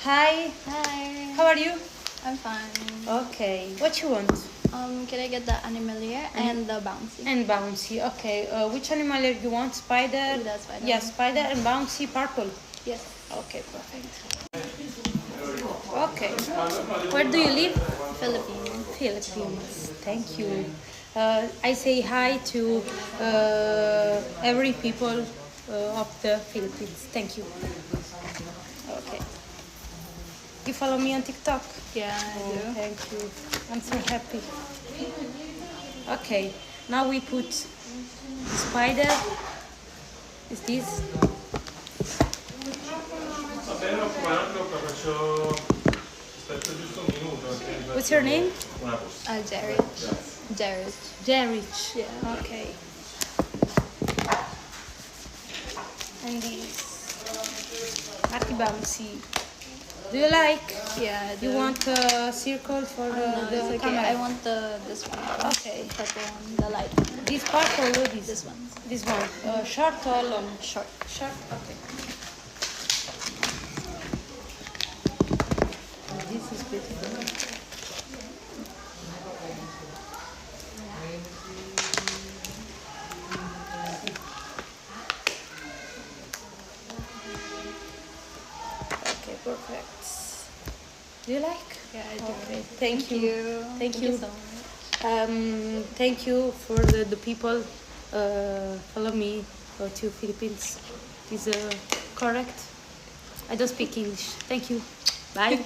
Hi, Hi. how are you? I'm fine. Okay, what you want? Can I get the animalier and the bouncy? And bouncy, okay. Which animal you want? Spider? Ooh, that spider Yeah, one. spider and bouncy purple. Yes. Okay, perfect. Okay. Where do you live? Philippines. Philippines. Thank you. I say hi to every people of the Philippines. Thank you. Okay. You follow me on TikTok? Yeah, I Oh, do. thank you. I'm so happy. Okay. Now we put spider. Is this? Va bene, ma non troppo, faccio... Aspetta giusto un minuto. What's your name? Una posta. Jared. Jared. Jerich. Yeah. Okay. And this. Arty Bouncy. Do you like? Yeah, I do. You want a circle for No, the it's okay. camera? I want this one. Okay. Purple one. The light one. This purple or this? This one. This one. Short or long? Short. Short. Okay. This is beautiful. Okay, perfect. Do you like? Yeah, I do. Okay, thank you. Thank you. so much. Thank you for the people follow me to Philippines. Is correct? I don't speak English. Thank you. Bye.